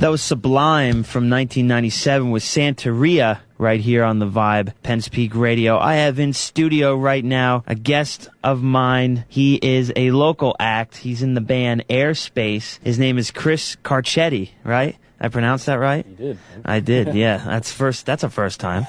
That was Sublime from 1997 with Santeria right here on the Vibe, Penn's Peak Radio. I have in studio right now a guest of mine. He is a local act. He's in the band Airspace. His name is Chris Carcetti, right? I pronounced that right? You did. I did, yeah. That's a first time.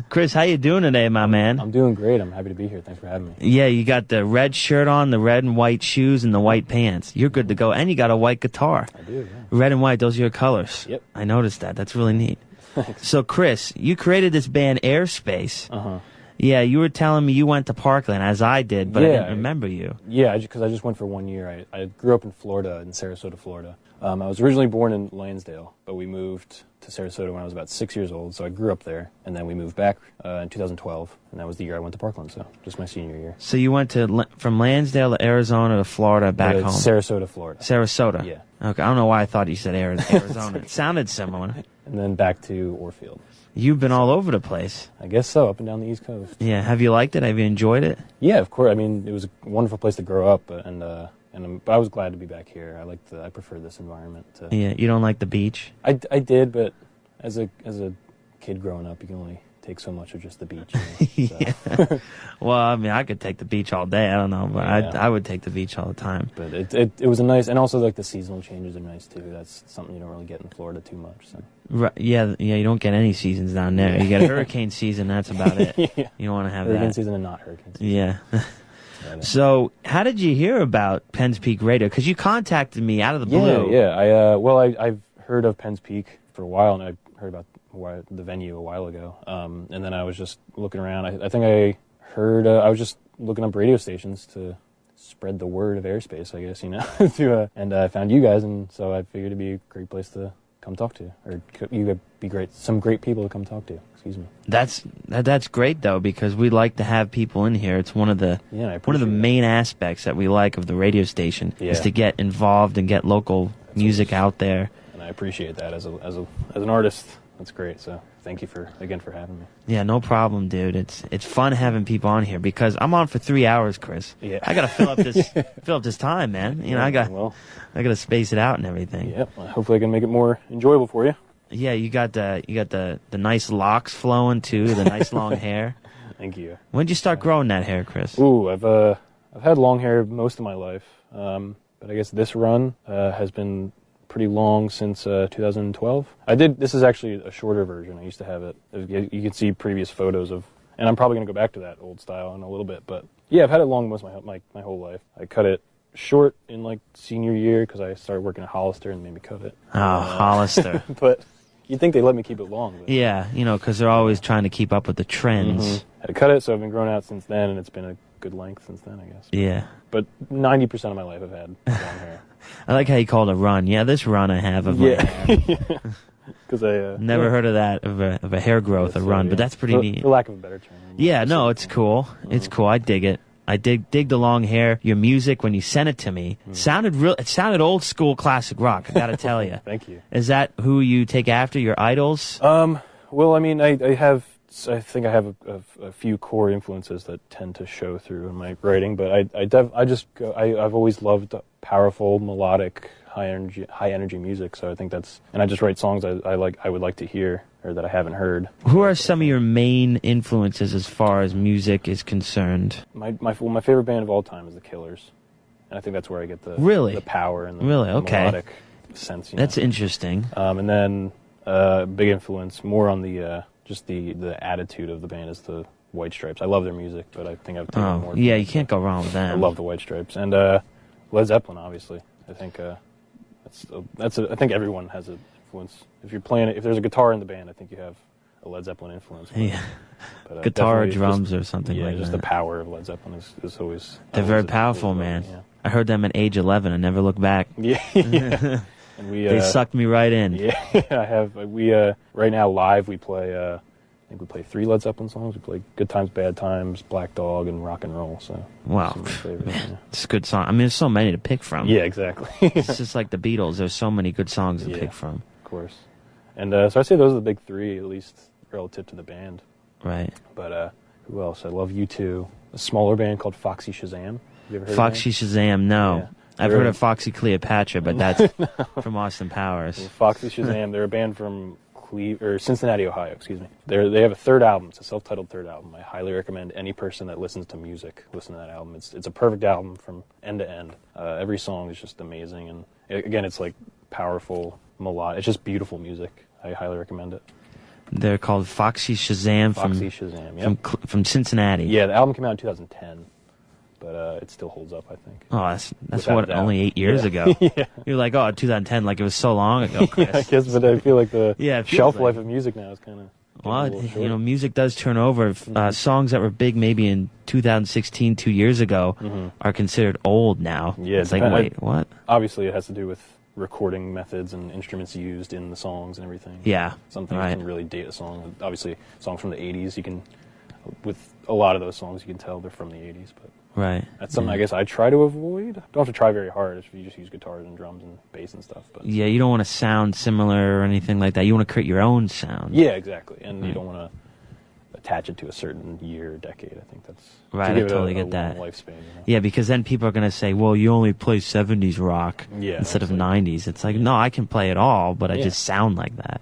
Chris, how you doing today, my man? I'm doing great. I'm happy to be here. Thanks for having me. Yeah, you got the red shirt on, the red and white shoes, and the white pants. You're good to go. And you got a white guitar. I do, yeah. Red and white, those are your colors. Yep. I noticed that. That's really neat. Thanks. So, Chris, you created this band Airspace. Uh-huh. Yeah, you were telling me you went to Parkland, as I did, but I Yeah, didn't remember you. Yeah, because I just went for 1 year. I grew up in Florida, in Sarasota, Florida. I was originally born in Lansdale, but we moved to Sarasota when I was about 6 years old, so I grew up there. And then we moved back in 2012, and that was the year I went to Parkland, so just my senior year. So you went from Lansdale to Arizona to Florida back home? Sarasota, Florida. Sarasota? Yeah. Okay, I don't know why I thought you said Arizona. It sounded similar. And then back to Orfield. You've been all over the place. I guess so, up and down the East Coast. Yeah, have you liked it? Have you enjoyed it? Yeah, of course. I mean, it was a wonderful place to grow up, but I was glad to be back here. I prefer this environment. Yeah, you don't like the beach? I did, but as a kid growing up, you can only take so much of just the beach. You know, Yeah. Well, I mean, I could take the beach all day. I don't know, but Yeah. I would take the beach all the time. But it was a nice, and also like the seasonal changes are nice too. That's something you don't really get in Florida too much. So. Right, yeah, you don't get any seasons down there. You get hurricane season, that's about it. Yeah. You don't want to have Hurricane that. season and not hurricane season. Yeah. But, So, how did you hear about Penn's Peak Radio? Because you contacted me out of the blue. Yeah. I've heard of Penn's Peak for a while, and I heard about the venue a while ago. And then I was just looking around. I think I heard. I was just looking up radio stations to spread the word of Airspace, I guess, you know. And I found you guys, and so I figured it'd be a great place to come talk to, or you would be great. Some great people to come talk to. Excuse me. That's great though, because we like to have people in here. It's one of the main aspects that we like of the radio station is to get involved and get local music out there. And I appreciate that as an artist. That's great. So thank you again for having me. Yeah, no problem, dude. It's fun having people on here because I'm on for 3 hours, Chris. Yeah. I gotta fill up this time, man. You know, I gotta space it out and everything. Yeah. Well, hopefully I can make it more enjoyable for you. Yeah, you got the nice locks flowing too, the nice long hair. Thank you. When did you start growing that hair, Chris? Ooh, I've had long hair most of my life, but I guess this run has been pretty long since 2012. This is actually a shorter version. I used to have it. You can see previous photos of, and I'm probably going to go back to that old style in a little bit. But yeah, I've had it long most of my whole life. I cut it short in like senior year because I started working at Hollister and made me cut it. Oh, Hollister. But you'd think they'd let me keep it long. But, yeah, you know, because they're always trying to keep up with the trends. Mm-hmm. I had to cut it, so I've been growing out since then, and it's been a good length since then, I guess. Yeah. But 90% of my life I've had long hair. I like how you called it a run. Yeah, this run I have of my hair. Because I never heard of that of a hair growth, a run, but that's pretty neat. For lack of a better term. Yeah, no, it's cool. Mm-hmm. It's cool. I dig it. I dig the long hair. Your music, when you sent it to me, sounded real. It sounded old school classic rock. I gotta tell you. Thank you. Is that who you take after? Your idols? Well, I mean, I think I have a few core influences that tend to show through in my writing, but I've always loved powerful, melodic, high energy music. So I think and I just write songs I would like to hear or that I haven't heard. Who are some of your main influences as far as music is concerned? My favorite band of all time is the Killers, and I think that's where I get the power and the melodic sense. That's interesting. And then big influence more on the just the attitude of the band is the White Stripes. I love their music, but I think I've taken more. Yeah, you can't go wrong with them. I love the White Stripes and Led Zeppelin, obviously. I think I think everyone has an influence. If there's a guitar in the band, I think you have a Led Zeppelin influence. Yeah, but, guitar or drums or something like that. Yeah, just the power of Led Zeppelin is always. They're very powerful, man. Yeah. I heard them at age 11 and never looked back. Yeah. And they sucked me right in. Yeah, I have. Right now live we play. I think we play 3 Led Zeppelin songs. We play Good Times, Bad Times, Black Dog, and Rock and Roll. So wow, it's a good song. I mean, there's so many to pick from. Yeah, exactly. It's just like the Beatles. There's so many good songs to pick from. Of course. And so I say those are the big 3, at least relative to the band. Right. But who else? I love U2. A smaller band called Foxy Shazam. Have you ever heard Foxy of that? Shazam? No. I've heard of Foxy Cleopatra, but that's from Austin Powers. Foxy Shazam, they're a band from Cincinnati, Ohio, excuse me. They have a third album. It's a self-titled third album. I highly recommend any person that listens to music listen to that album. It's a perfect album from end to end. Every song is just amazing, and again, it's like powerful melodic. It's just beautiful music. I highly recommend it. They're called Foxy Shazam. Foxy Shazam, yeah. From Cincinnati. Yeah, the album came out in 2010. But it still holds up, I think. Oh, that's what, only 8 years ago? Yeah. You're like, oh, 2010, like it was so long ago, Chris. Yeah, I guess, but I feel like the shelf like life of music now is kind of... Well, music does turn over. Songs that were big maybe in 2016, 2 years ago, are considered old now. Yeah, it's like, wait, what? Obviously, it has to do with recording methods and instruments used in the songs and everything. Yeah, some things can really date a song. Obviously, songs from the 80s, you can... With a lot of those songs, you can tell they're from the 80s, but... Right. That's something I guess I try to avoid. Don't have to try very hard if you just use guitars and drums and bass and stuff. But yeah, you don't want to sound similar or anything like that. You want to create your own sound. Yeah, exactly. And you don't want to attach it to a certain year or decade. I think that's... Right, I totally get that. Lifespan, Yeah, because then people are going to say, well, you only play 70s rock instead of 90s. It's like, no, I can play it all, but I just sound like that.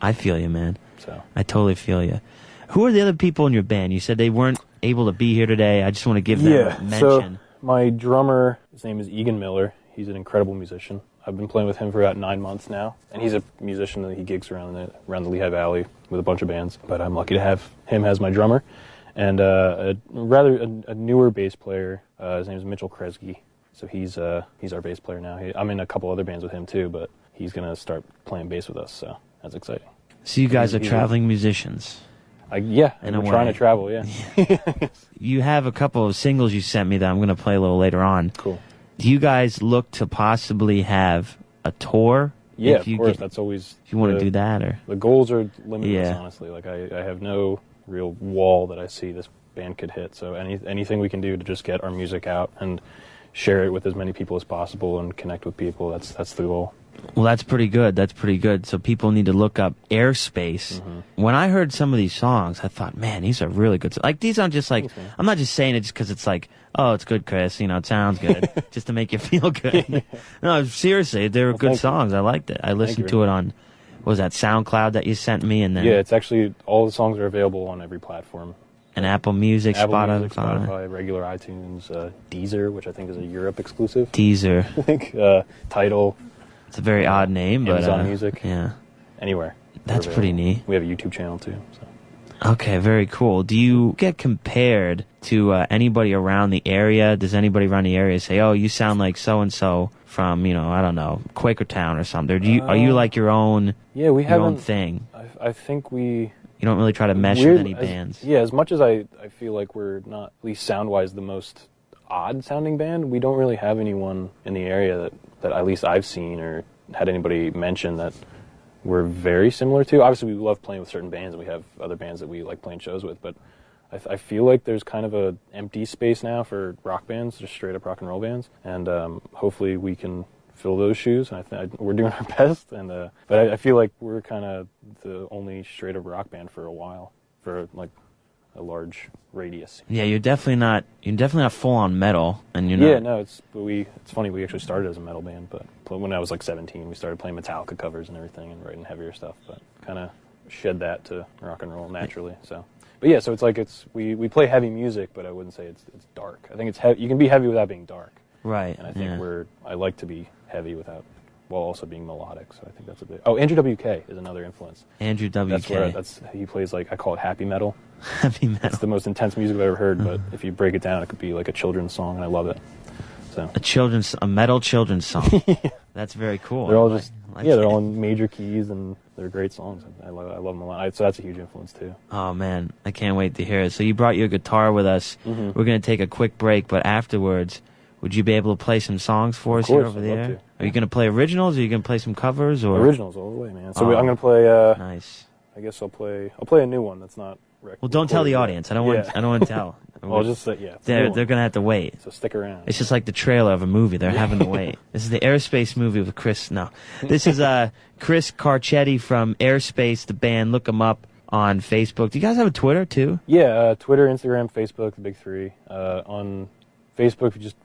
I feel you, man. So I totally feel you. Who are the other people in your band? You said they weren't able to be here today. I just want to give them a mention. So my drummer, his name is Egan Miller. He's an incredible musician. I've been playing with him for about 9 months now, and he's a musician that he gigs around the Lehigh Valley with a bunch of bands. But I'm lucky to have him as my drummer, and a newer bass player. His name is Mitchell Kresge. So he's our bass player now. I'm in a couple other bands with him too, but he's gonna start playing bass with us. So that's exciting. So you guys are traveling musicians. Yeah, and we're trying to travel, yeah. You have a couple of singles you sent me that I'm going to play a little later on. Cool. Do you guys look to possibly have a tour? Yeah, of course. That's always... If you want to do that, or... The goals are limitless, honestly. Like, I have no real wall that I see this band could hit. So anything we can do to just get our music out and share it with as many people as possible and connect with people, that's the goal. Well, that's pretty good. That's pretty good. So people need to look up Airspace. When I heard some of these songs, I thought, man, these are really good. Like, these aren't just like, I'm not just saying it just because it's like, oh, it's good, Chris. You know, it sounds good. Just to make you feel good. No, seriously, they were good songs. I liked it. I listened to it on, what was that, SoundCloud that you sent me? And then yeah, it's actually, all the songs are available on every platform. And Apple Music, Spotify, regular iTunes, Deezer, which I think is a Europe exclusive. Deezer. I think, Tidal. It's a very odd name, but Amazon Music. Yeah. Anywhere. That's pretty neat. We have a YouTube channel too. So. Okay, very cool. Do you get compared to anybody around the area? Does anybody around the area say, "Oh, you sound like so and so from, I don't know, Quakertown or something"? Or are you like your own? Yeah, we have your own thing. I think we. You don't really try to mesh with any bands. Yeah, as much as I feel like we're not, at least sound-wise, the most odd-sounding band, we don't really have anyone in the area that at least I've seen or had anybody mention that we're very similar to. Obviously, we love playing with certain bands, and we have other bands that we like playing shows with, but I feel like there's kind of a empty space now for rock bands, just straight-up rock and roll bands, and hopefully we can fill those shoes, and I think we're doing our best, and but I feel like we're kind of the only straight-up rock band for a while, for like a large radius. Yeah, you're definitely not full on metal, and you're not. Yeah, no, it's funny. We actually started as a metal band, but when I was like 17, we started playing Metallica covers and everything, and writing heavier stuff. But kind of shed that to rock and roll naturally. So, but yeah, so it's like we play heavy music, but I wouldn't say it's dark. I think it's heavy. You can be heavy without being dark. Right. And I think I like to be heavy while also being melodic. So I think that's a bit. Oh, Andrew WK is another influence. Andrew WK. He plays like, I call it happy metal. Happy metal. It's the most intense music I've ever heard, but if you break it down, it could be like a children's song, and I love it. So a metal children's song. That's very cool. They're all they're all in major keys, and they're great songs. I love them a lot. So that's a huge influence too. Oh man, I can't wait to hear it. So you brought your guitar with us. We're going to take a quick break, but afterwards, would you be able to play some songs for us here over there? Are you going to play originals, or are you going to play some covers, or originals all the way, man? So I'm going to play. Nice. I guess I'll play a new one that's not. Well, don't tell the audience. I don't want to tell. Well, I'll just say, They're going to have to wait. So stick around. It's just like the trailer of a movie. They're having to wait. This is the Airspace movie with Chris. No. This is Chris Carcetti from Airspace, the band. Look them up on Facebook. Do you guys have a Twitter, too? Yeah, Twitter, Instagram, Facebook, the big three. On Facebook, you just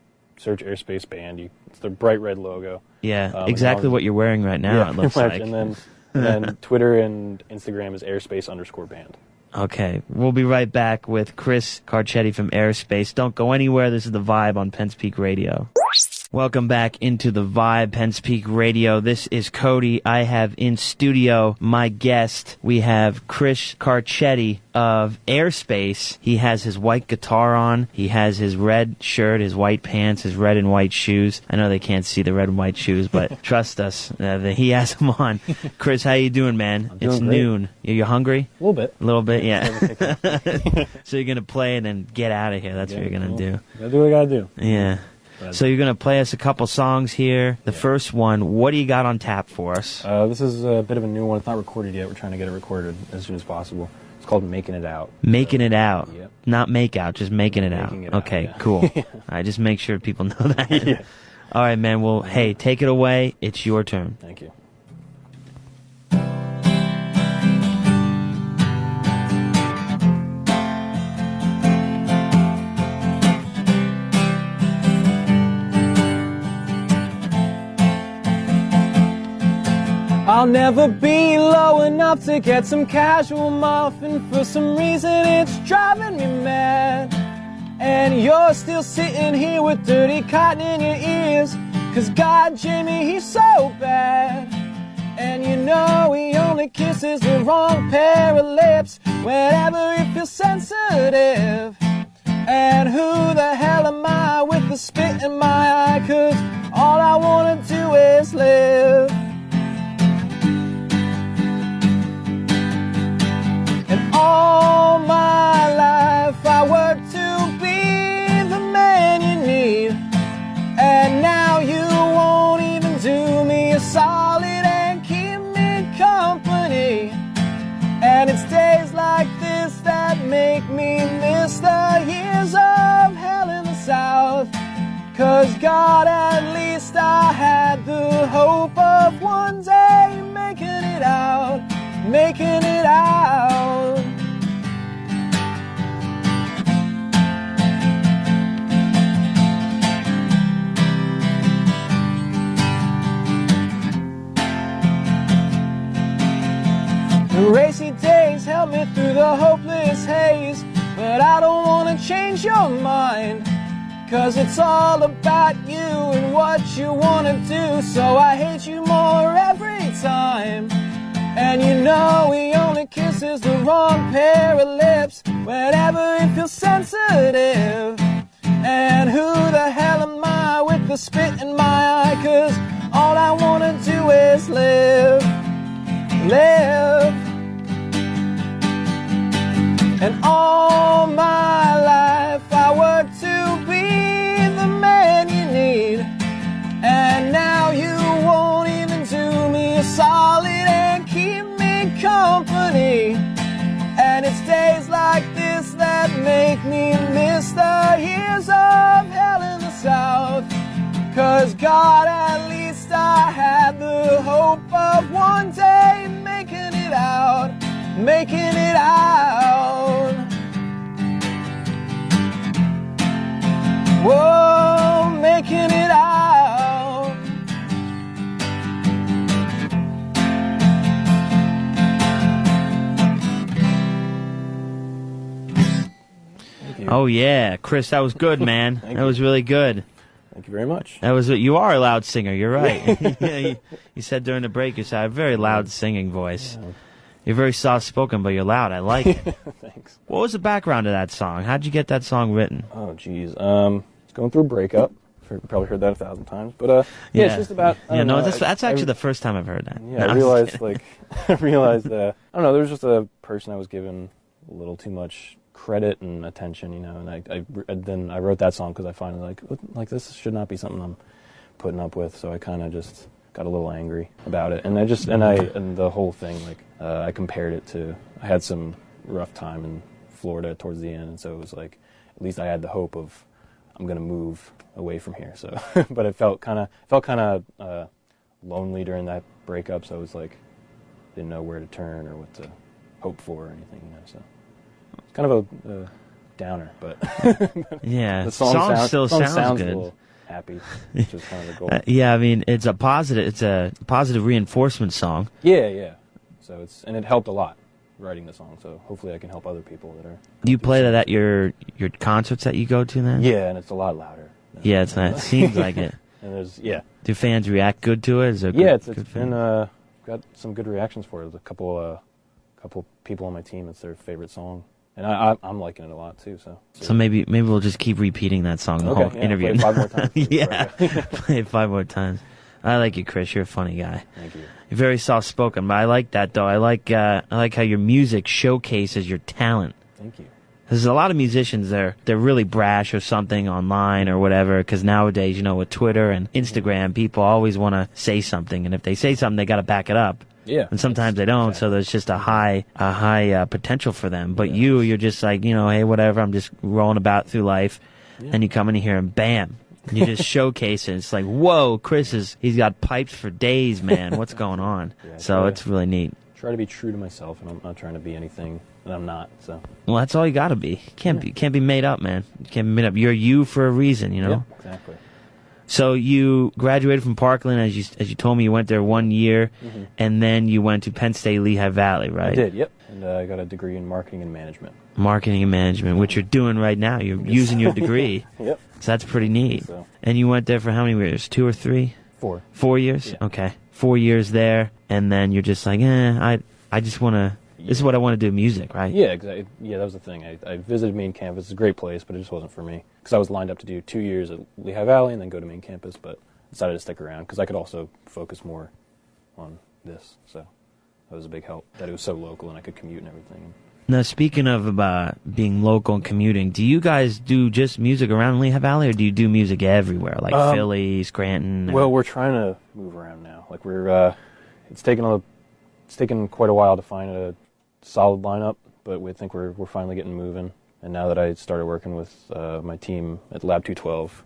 search Airspace Band. It's the bright red logo. Yeah, exactly what you're wearing right now, yeah, it looks like. And then Twitter and Instagram is Airspace_band. Okay, we'll be right back with Chris Carcetti from Airspace. Don't go anywhere. This is The Vibe on Penn's Peak Radio. Welcome back into The Vibe, Penn's Peak Radio. This is Cody. I have in studio my guest. We have Chris Carcetti of Airspace. He has his white guitar on. He has his red shirt, his white pants, his red and white shoes. I know they can't see the red and white shoes, but trust us, he has them on. Chris, how you doing, man? It's great. Noon. You hungry? A little bit. A little bit, yeah. So you're going to play and then get out of here. That's what you're going to do. Gotta do what I gotta do. Yeah. So you're going to play us a couple songs here. The first one, what do you got on tap for us? This is a bit of a new one. It's not recorded yet. We're trying to get it recorded as soon as possible. It's called Making It Out. Making It Out. Yep. Not make out, just making it out. Okay, yeah. Cool. All right, just make sure people know that. Yeah. All right, man. Well, hey, take it away. It's your turn. Thank you. I'll never be low enough to get some casual muffin. For some reason it's driving me mad. And you're still sitting here with dirty cotton in your ears. 'Cause God, Jimmy, he's so bad. And you know he only kisses the wrong pair of lips whenever he feels sensitive. And who the hell am I with the spit in my eye? 'Cause all I wanna do is live. And all my life I worked to be the man you need. And now you won't even do me a solid and keep me company. And it's days like this that make me miss the years of hell in the South. 'Cause God, at least I had the hope of one day making it out. Making it out. The racy days help me through the hopeless haze, but I don't wanna change your mind. 'Cause it's all about you and what you wanna do, so I hate you more every time. And you know he only kisses the wrong pair of lips whenever he feels sensitive. And who the hell am I with the spit in my eye? 'Cause all I wanna do is live. Live. And all my life I worked to be the man you need. And now you won't even do me a solid and keep me company. And it's days like this that make me miss the years of hell in the South. 'Cause God, at least I had the hope of one day making it out. Making it out. Whoa, making it out. Oh yeah, Chris, that was good, man. That was really good. Thank you very much. That was you are a loud singer. You're right. Yeah, you said during the break you said a very loud singing voice. Yeah. You're very soft-spoken, but you're loud. I like it. Thanks. What was the background of that song? How'd you get that song written? Oh, geez. It's going through a breakup. You've probably heard that 1,000 times. But, yeah, it's just about... That's actually the first time I've heard that. Yeah, I realized, I don't know, there was just a person I was given a little too much credit and attention, you know, and then I wrote that song because I finally, this should not be something I'm putting up with, so I kind of just got a little angry about it. And and the whole thing, I compared it to, I had some rough time in Florida towards the end, and so it was like, at least I had the hope of, I'm going to move away from here. So, but it felt kind of lonely during that breakup, so I was like, didn't know where to turn or what to hope for or anything, you know, so it's kind of a downer, but yeah, the song still sounds good. Cool. happy, which is kind of the goal. Yeah, I mean, it's a positive reinforcement song. Yeah. So it helped a lot writing the song. So hopefully I can help other people that are. Do you play that at your concerts that you go to then? Yeah, and it's a lot louder. Yeah, it's nice. Seems like it. And Do fans react good to it? Is it it's been got some good reactions for it. There's a couple people on my team. It's their favorite song, and I'm liking it a lot too. So maybe we'll just keep repeating that song the whole interview. Play it 5 more times. Yeah, play it 5 more times. I like you, Chris. You're a funny guy. Thank you. You're very soft-spoken, but I like that though. I like how your music showcases your talent. Thank you. There's a lot of musicians they're really brash or something online or whatever, because nowadays, you know, with Twitter and Instagram, people always want to say something, and if they say something, they got to back it up. Yeah. And sometimes they don't, so there's just a high potential for them. But you're just like, you know, hey, whatever, I'm just rolling about through life, and you come in here and bam, and you just showcase it. It's like, whoa, he's got pipes for days, man. What's going on? So it's really neat. Try to be true to myself, and I'm not trying to be anything that I'm not. So. Well, that's all you got to be. Can't be made up, man. You can't be made up. You're you for a reason, you know. Yeah, exactly. So you graduated from Parkland, as you told me. You went there 1 year, and then you went to Penn State Lehigh Valley, right? I did. Yep. And I got a degree in marketing and management. Marketing and management, which you're doing right now. You're using your degrey. Yep. So that's pretty neat. So. And you went there for how many years? 2 or 3? 4. 4 years? Yeah. Okay. 4 years there, and then you're just like, I just want to. This is what I want to do, music, right? Yeah, exactly. Yeah, that was the thing. I visited main campus. It's a great place, but it just wasn't for me. Because I was lined up to do 2 years at Lehigh Valley and then go to main campus, but decided to stick around because I could also focus more on this. So that was a big help, that it was so local and I could commute and everything. Now, speaking of being local and commuting, do you guys do just music around Lehigh Valley, or do you do music everywhere, like Philly, Scranton? Well, we're trying to move around now. Like it's taken quite a while to find a solid lineup, but we think we're finally getting moving. And now that I started working with my team at Lab 212,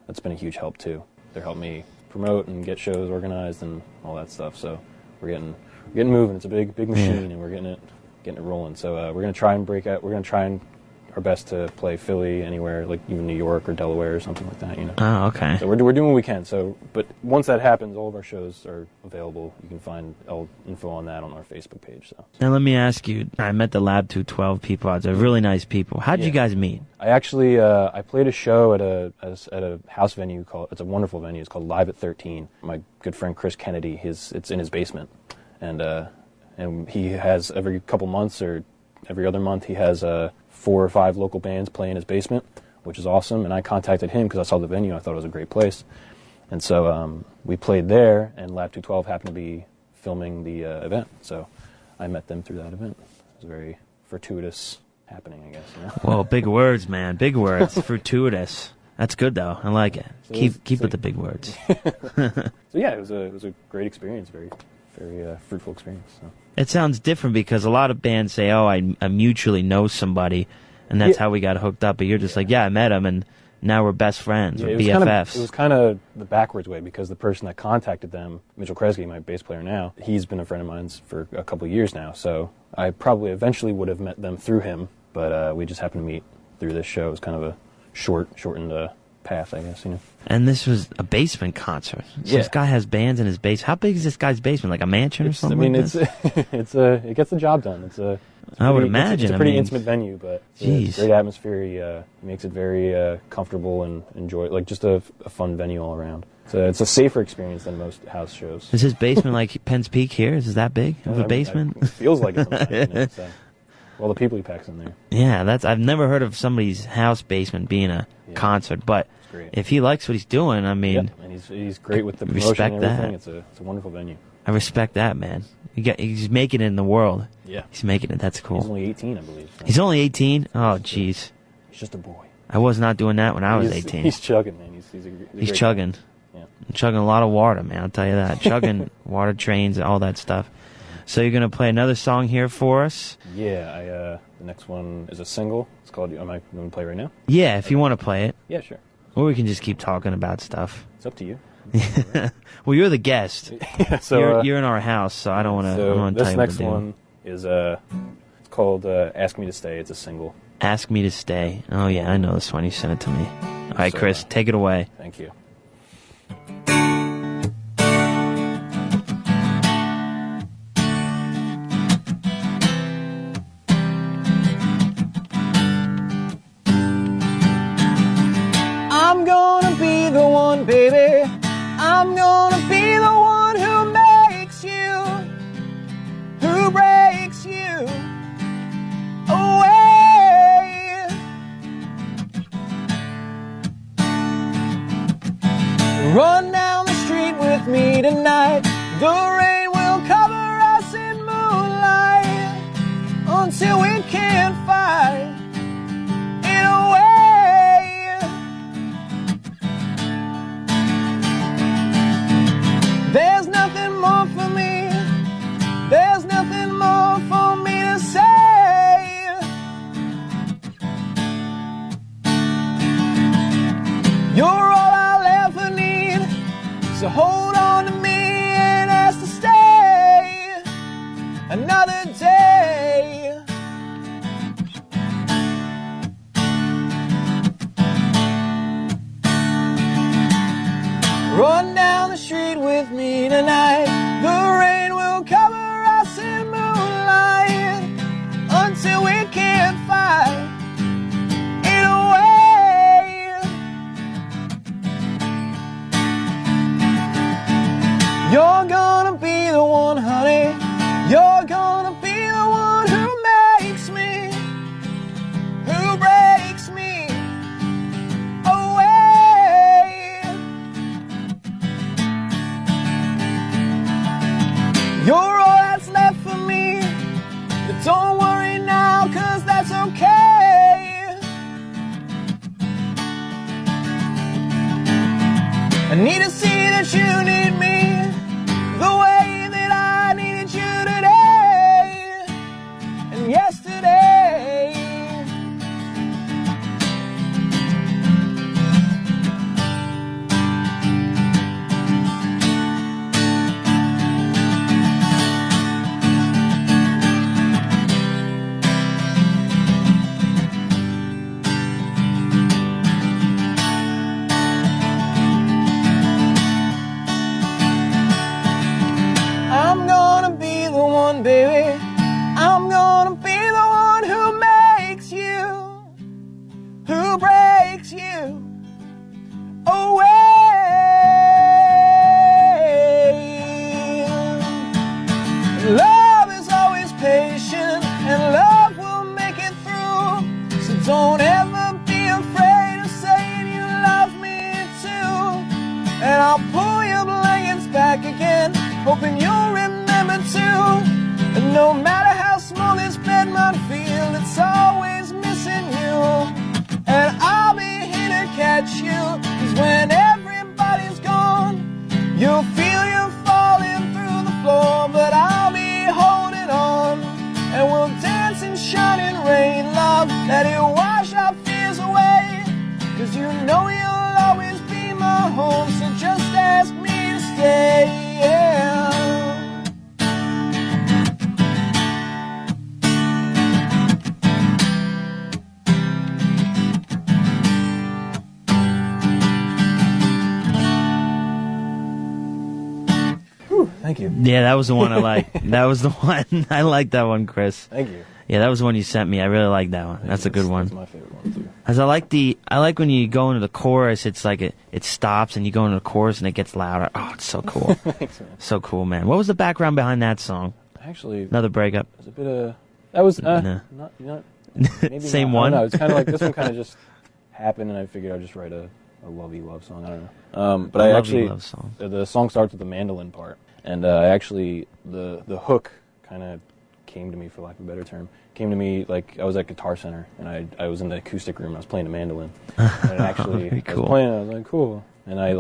that's been a huge help too. They're helping me promote and get shows organized and all that stuff. So we're getting moving. It's a big machine, and we're getting it rolling. So we're gonna try and break out. We're gonna try our best to play Philly, anywhere, like even New York or Delaware or something like that. You know. Oh, okay. So we're doing what we can. So, but once that happens, all of our shows are available. You can find all info on that on our Facebook page. So. Now let me ask you. I met the Lab 212 people. They're really nice people. How did you guys meet? I actually I played a show at a house venue it's a wonderful venue. It's called Live at 13. My good friend Chris Kennedy. It's in his basement, and he has every couple months or every other month he has 4 or 5 local bands play in his basement, which is awesome. And I contacted him because I saw the venue. I thought it was a great place. And so we played there, and Lab 212 happened to be filming the event. So I met them through that event. It was a very fortuitous happening, I guess. You know? Whoa, big words, man. Big words. Fortuitous. That's good, though. I like it. So keep with the big words. So yeah, it was a great experience, very fruitful experience. So. It sounds different because a lot of bands say, oh, I mutually know somebody, and that's how we got hooked up. But you're just like, I met him, and now we're best friends, or BFFs. It was kind of the backwards way, because the person that contacted them, Mitchell Kresge, my bass player now, he's been a friend of mine for a couple of years now. So I probably eventually would have met them through him, but we just happened to meet through this show. It was kind of a shortened path, I guess, you know. And this was a basement concert. So this guy has bands in his basement. How big is this guy's basement? Like a mansion or something? I mean, like it gets the job done. I would imagine. It's a pretty intimate venue, but it's a great atmosphere. He makes it very comfortable and just a fun venue all around. So it's a safer experience than most house shows. Is his basement like Penn's Peak here? Is that big of a basement? It feels like it sometimes. You know, so. Well, the people he packs in there. Yeah, I've never heard of somebody's house basement being a concert, but if he likes what he's doing, I mean, and he's great with the promotion and everything. It's a wonderful venue. I respect that, man. He's making it in the world. Yeah, he's making it. That's cool. He's only 18, I believe. So. He's only 18. Oh, jeez. He's just a boy. I was not doing that when I was 18. He's chugging, man. He's chugging. Yeah, chugging a lot of water, man. I'll tell you that. Chugging water trains, all that stuff. So you're gonna play another song here for us? Yeah, the next one is a single. It's called. Am I going to play right now? Yeah, if you want to play it. Yeah, sure. Or we can just keep talking about stuff. It's up to you. Well, you're the guest. So you're in our house, so I don't want to. So this next one is it's called "Ask Me to Stay." It's a single. Ask Me to Stay. Oh yeah, I know this one. You sent it to me. All right, Chris, take it away. Thank you. I need to see that you need me the way that I needed you today and yesterday. I'm gonna be the one, baby. I'm gonna be the one who makes you, who breaks you away. Love is always patient, and love will make it through. So don't ever be afraid of saying you love me too. And I'll pull your blankets back again, hoping you'll remember too. And no matter how small this bed might feel, it's always missing you. And I'll be here to catch you, 'cause when everybody's gone, you'll feel you're falling through the floor. But I'll be holding on, and we'll dance in shining rain, love. Let it wash our fears away, 'cause you know you'll always be my home. So just ask me to stay, yeah. Thank you. Yeah, that was the one I liked. That was the one. I liked that one, Chris. Thank you. Yeah, that was the one you sent me. I really like that one. That's a good one. That's my favorite one too. As I like when you go into the chorus, it's like it stops and you go into the chorus and it gets louder. Oh, it's so cool. Thanks, man. So cool, man. What was the background behind that song? Actually, Another breakup. it was a bit of that was No. not maybe Same not. one? I don't know. It's kind of like this one kind of just happened, and I figured I'd just write a lovey love song. I don't know. But A I lovely actually love song. the song starts with the mandolin part, and I actually the hook kind of came to me, for lack of a better term, came to me like I was at Guitar Center, and I was in the acoustic room. I was playing a mandolin, and actually Very I cool. was playing. I was like, cool, and I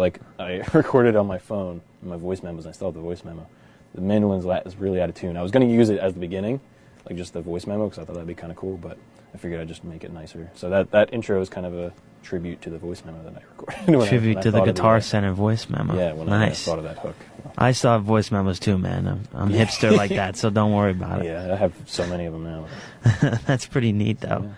recorded on my phone, my voice memos. I still have the voice memo. The mandolin's is really out of tune. I was going to use it as the beginning, like just the voice memo, because I thought that'd be kind of cool, but I figured I'd just make it nicer. So that intro is kind of a tribute to the voice memo that I recorded. Tribute to the Guitar Center voice memo. Yeah, when Nice. I thought of that hook. I still have voice memos too, man. I'm hipster like that, so don't worry about it. Yeah, I have so many of them now. That's pretty neat, though. Yeah.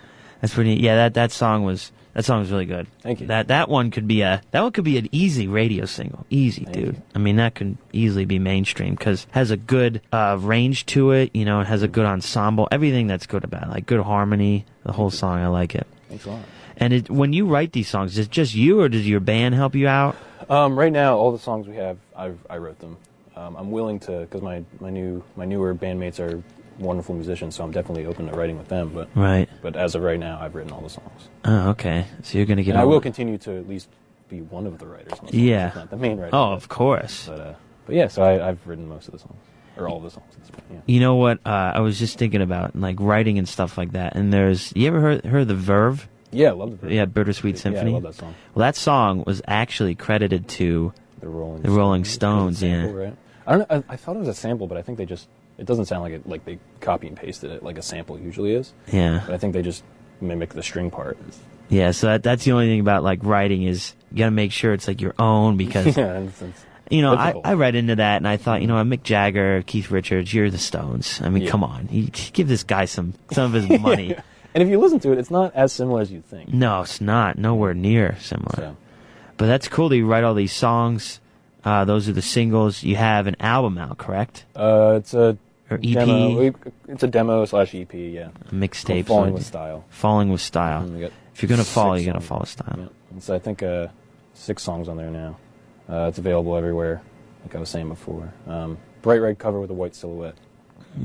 That's pretty. Yeah, that song was really good. Thank you. That one could be an easy radio single. Easy, Thank dude. you. I mean, that could easily be mainstream because it has a good range to it. You know, it has a good ensemble. Everything that's good about it, like good harmony. The whole song, I like it. Thanks a lot. And when you write these songs, is it just you, or does your band help you out? Right now, all the songs we have, I wrote them. I'm willing to, because my newer bandmates are wonderful musicians, so I'm definitely open to writing with them. Right. But as of right now, I've written all the songs. Oh, okay. So you're gonna get. And I all will the- continue to at least be one of the writers on the songs, Yeah. if not the main writer. Oh, of course. But yeah, so I've written most of the songs, or all of the songs at this point. Yeah. You know what? I was just thinking about like writing and stuff like that. And you ever heard the Verve? Yeah, I love the version. Yeah, Bittersweet Symphony. Yeah, I love that song. Well, that song was actually credited to The Rolling Stones, It's a sample, yeah. right? I don't know. I thought it was a sample, but I think it doesn't sound like they copy and pasted it like a sample usually is. Yeah. But I think they just mimic the string part. Yeah, so that's the only thing about like writing is you got to make sure it's like your own because Yeah, it's you know difficult. I read into that and I thought Mick Jagger, Keith Richards, you're the Stones. I mean, Yeah. come on, you give this guy some of his money. And if you listen to it, it's not as similar as you'd think. No, it's not. Nowhere near similar. So, But that's cool that you write all these songs. Those are the singles. You have an album out, correct? it's a Or EP, demo. It's a demo / EP. Yeah. a mixtape. Falling so with Style. Falling with Style. And we got If you're gonna fall, 6 you're gonna songs. follow style. Yeah. And so I think 6 songs on there now. It's available everywhere, like I was saying before. Bright red cover with a white silhouette.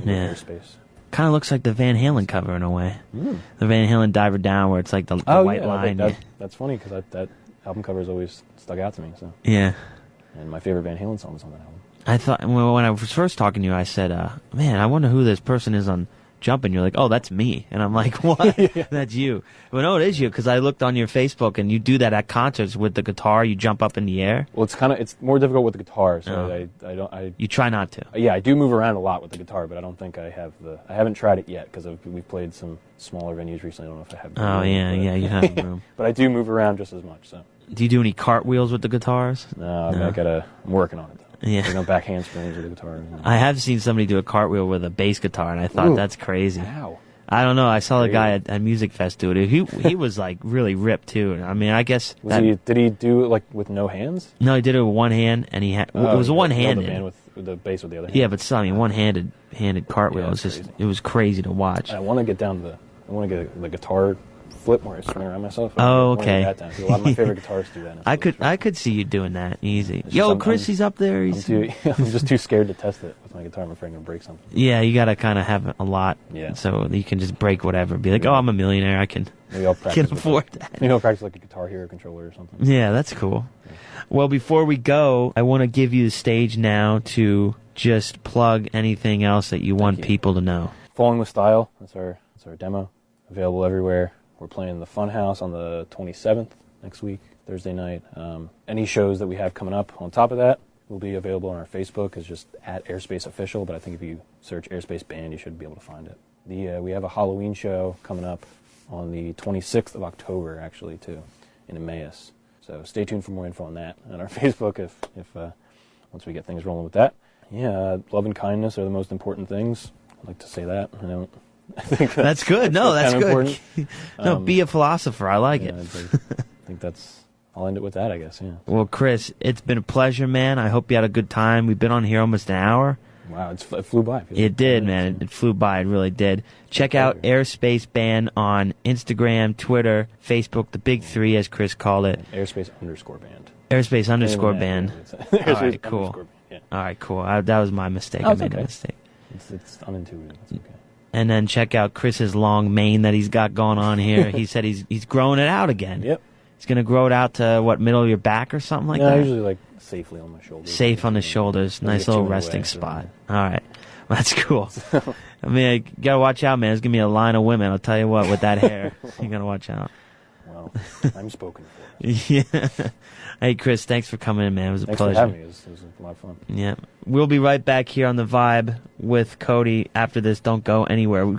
Yeah. Airspace. Kind of looks like the Van Halen cover in a way. Mm. The Van Halen Diver Down, where it's like the white line. That's funny because that album cover has always stuck out to me. So, Yeah. and my favorite Van Halen song is on that album. I thought when I was first talking to you, I said, "Man, I wonder who this person is on jumping. You're like, oh, that's me. And I'm like, what? Yeah. That's you. Well, no, it is you, because I looked on your Facebook, and you do that at concerts with the guitar. You jump up in the air. Well, it's more difficult with the guitar, so Oh. You try not to. Yeah, I do move around a lot with the guitar, but I don't think I haven't tried it yet, because we've played some smaller venues recently. I don't know if I have. Oh, yeah, you have room. But I do move around just as much, so. Do you do any cartwheels with the guitars? No, I'm working on it, though. Yeah. There's no back handsprings with the guitar. I have seen somebody do a cartwheel with a bass guitar, and I thought, that's crazy. How? I don't know. I saw the guy at Music Fest do it. He was like really ripped too. I mean, I guess did he do it like with no hands? No, he did it with one hand, and he had it was one handed. The band with the bass with the other hand. Yeah, but still, I mean, one-handed cartwheel. Yeah, It was crazy to watch. I want to get the guitar flip where I swing around myself. Oh, okay. That down. A lot of my favorite guitarists do that. I could see you doing that easy. Yo, Chris, he's up there. I'm just too scared to test it with my guitar. I'm afraid I'm gonna break something. Yeah, you gotta kind of have a lot. Yeah. So you can just break whatever. Be like, oh, I'm a millionaire. I can. Maybe I'll practice. Can afford that. Maybe I'll practice like a Guitar Hero controller or something. Yeah, that's cool. Yeah. Well, before we go, I want to give you the stage now to just plug anything else that you want people to know. Falling with Style. That's our demo. Available everywhere. We're playing the Funhouse on the 27th next week, Thursday night. Any shows that we have coming up on top of that will be available on our Facebook. It's just at Airspace Official, but I think if you search Airspace Band, you should be able to find it. We have a Halloween show coming up on the 26th of October, actually, too, in Emmaus. So stay tuned for more info on that on our Facebook if once we get things rolling with that. Yeah, love and kindness are the most important things. I'd like to say that. I think that's good. No, that's good. Important. No, be a philosopher. I like it. I think I'll end it with that, I guess, yeah. Well, Chris, it's been a pleasure, man. I hope you had a good time. We've been on here almost an hour. Wow, it flew by. It did, man. It flew by. It really did. Check out Airspace Band on Instagram, Twitter, Facebook, the big three, as Chris called it. Airspace_band. Airspace_band. All right, cool. Band, yeah. All right, cool. That was my mistake. I made a mistake. It's unintuitive. It's okay. And then check out Chris's long mane that he's got going on here. He said he's growing it out again. Yep. He's going to grow it out to, middle of your back or something like that? Usually like safely on my shoulders. Safe on the shoulders. Nice little resting spot. All right. Well, that's cool. I mean, you got to watch out, man. There's going to be a line of women. I'll tell you what, with that hair. You got to watch out. Well, I'm spoken for. Yeah. Hey, Chris, thanks for coming in, man. It was a pleasure. Thanks for having me. It was a lot of fun. Yeah. We'll be right back here on The Vibe with Cody after this. Don't go anywhere.